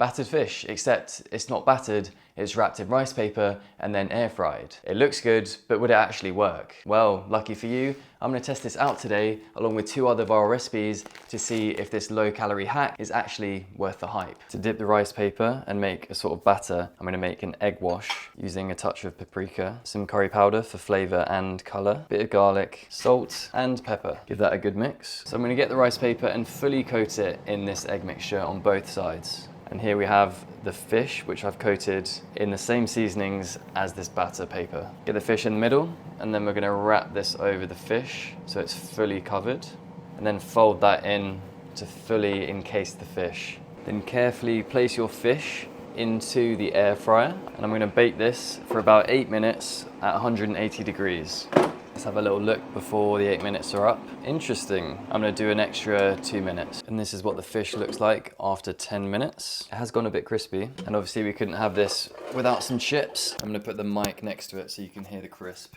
battered fish, except it's not battered, it's wrapped in rice paper and then air fried. It looks good, but would it actually work? Well, lucky for you, I'm gonna test this out today along with 2 other viral recipes to see if this low calorie hack is actually worth the hype. To dip the rice paper and make a sort of batter, I'm gonna make an egg wash using a touch of paprika, some curry powder for flavor and color, bit of garlic, salt and pepper. Give that a good mix. So I'm gonna get the rice paper and fully coat it in this egg mixture on both sides. And here we have the fish, which I've coated in the same seasonings as this batter paper. Get the fish in the middle, and then we're gonna wrap this over the fish so it's fully covered, and then fold that in to fully encase the fish. Then carefully place your fish into the air fryer, and I'm gonna bake this for about 8 minutes at 180 degrees. Let's have a little look before the 8 minutes are up. Interesting. I'm gonna do an extra 2 minutes. And this is what the fish looks like after 10 minutes. It has gone a bit crispy. And obviously we couldn't have this without some chips. I'm gonna put the mic next to it so you can hear the crisp.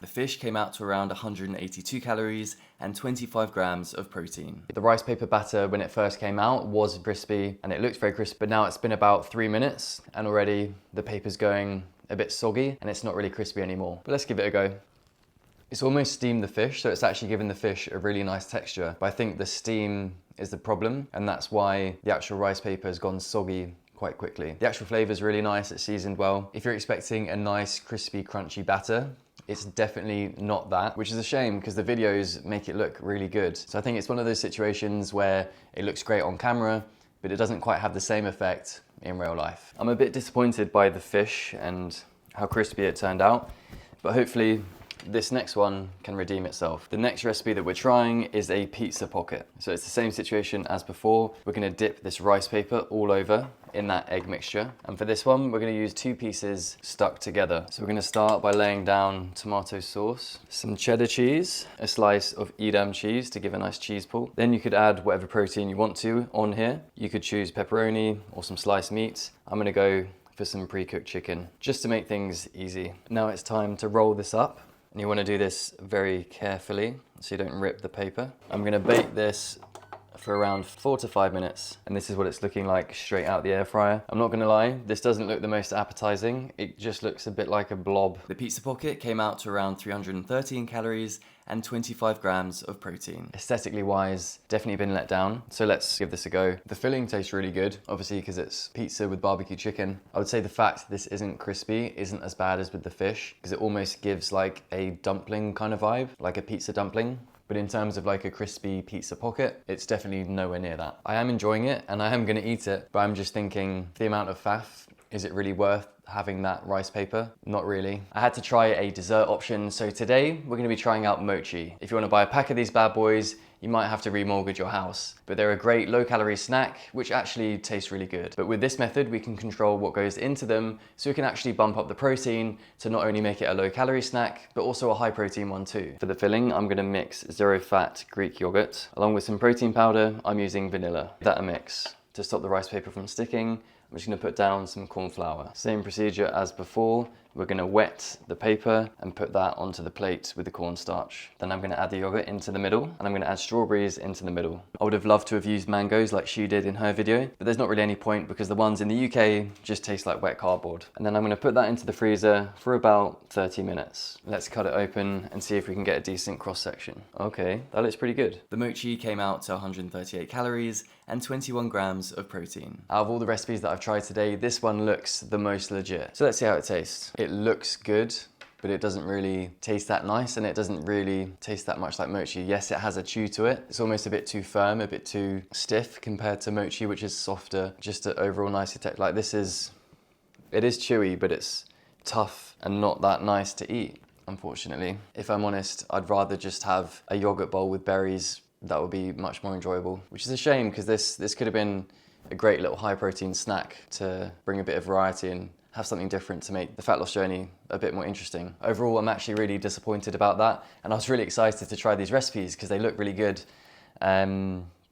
The fish came out to around 182 calories and 25 grams of protein. The rice paper batter, when it first came out, was crispy and it looked very crisp, but now it's been about 3 minutes and already the paper's going a bit soggy and it's not really crispy anymore. But let's give it a go. It's almost steamed the fish, so it's actually given the fish a really nice texture. But I think the steam is the problem, and that's why the actual rice paper has gone soggy quite quickly. The actual flavor is really nice, it's seasoned well. If you're expecting a nice, crispy, crunchy batter, it's definitely not that, which is a shame because the videos make it look really good. So I think it's one of those situations where it looks great on camera, but it doesn't quite have the same effect in real life. I'm a bit disappointed by the fish and how crispy it turned out, but hopefully this next one can redeem itself. The next recipe that we're trying is a pizza pocket. So it's the same situation as before. We're gonna dip this rice paper all over in that egg mixture. And for this one, we're gonna use 2 pieces stuck together. So we're gonna start by laying down tomato sauce, some cheddar cheese, a slice of Edam cheese to give a nice cheese pull. Then you could add whatever protein you want to on here. You could choose pepperoni or some sliced meat. I'm gonna go for some pre-cooked chicken, just to make things easy. Now it's time to roll this up. And you want to do this very carefully so you don't rip the paper. I'm going to bake this for around 4 to 5 minutes. And this is what it's looking like straight out the air fryer. I'm not going to lie, this doesn't look the most appetizing. It just looks a bit like a blob. The pizza pocket came out to around 313 calories and 25 grams of protein. Aesthetically wise, definitely been let down. So let's give this a go. The filling tastes really good, obviously because it's pizza with barbecue chicken. I would say the fact this isn't crispy isn't as bad as with the fish, because it almost gives like a dumpling kind of vibe, like a pizza dumpling. But in terms of like a crispy pizza pocket, it's definitely nowhere near that. I am enjoying it and I am gonna eat it, but I'm just thinking the amount of faff, is it really worth having that rice paper? Not really. I had to try a dessert option, so today we're gonna be trying out Mochi. If you wanna buy a pack of these bad boys, you might have to remortgage your house. But they're a great low-calorie snack, which actually tastes really good. But with this method, we can control what goes into them, so we can actually bump up the protein to not only make it a low-calorie snack, but also a high-protein one too. For the filling, I'm gonna mix zero-fat Greek yogurt. Along with some protein powder, I'm using vanilla. Give that a mix. To stop the rice paper from sticking, I'm just gonna put down some corn flour. Same procedure as before. We're gonna wet the paper and put that onto the plate with the cornstarch. Then I'm gonna add the yogurt into the middle, and I'm gonna add strawberries into the middle. I would have loved to have used mangoes like she did in her video, but there's not really any point because the ones in the UK just taste like wet cardboard. And then I'm gonna put that into the freezer for about 30 minutes. Let's cut it open and see if we can get a decent cross section. Okay, that looks pretty good. The mochi came out to 138 calories and 21 grams of protein. Out of all the recipes that I've tried today, this one looks the most legit. So let's see how it tastes. It looks good, but it doesn't really taste that nice, and it doesn't really taste that much like mochi. Yes, it has a chew to it. It's almost a bit too firm, a bit too stiff compared to mochi, which is softer, just an overall nicer texture. Like it is chewy, but it's tough and not that nice to eat, unfortunately. If I'm honest, I'd rather just have a yogurt bowl with berries. That would be much more enjoyable, which is a shame because this could have been a great little high protein snack to bring a bit of variety and have something different to make the fat loss journey a bit more interesting. Overall, I'm actually really disappointed about that, and I was really excited to try these recipes because they look really good. But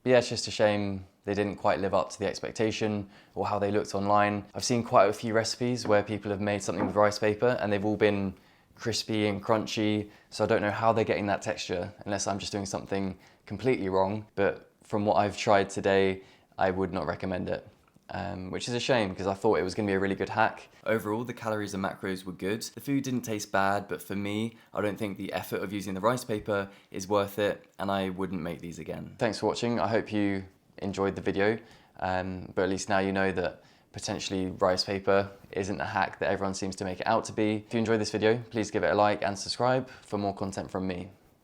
yeah, it's just a shame they didn't quite live up to the expectation or how they looked online. I've seen quite a few recipes where people have made something with rice paper and they've all been crispy and crunchy, so I don't know how they're getting that texture unless I'm just doing something completely wrong. But from what I've tried today, I would not recommend it. Which is a shame because I thought it was going to be a really good hack. Overall, the calories and macros were good. The food didn't taste bad, but for me, I don't think the effort of using the rice paper is worth it, and I wouldn't make these again. Thanks for watching. I hope you enjoyed the video, but at least now you know that potentially rice paper isn't a hack that everyone seems to make it out to be. If you enjoyed this video, please give it a like and subscribe for more content from me.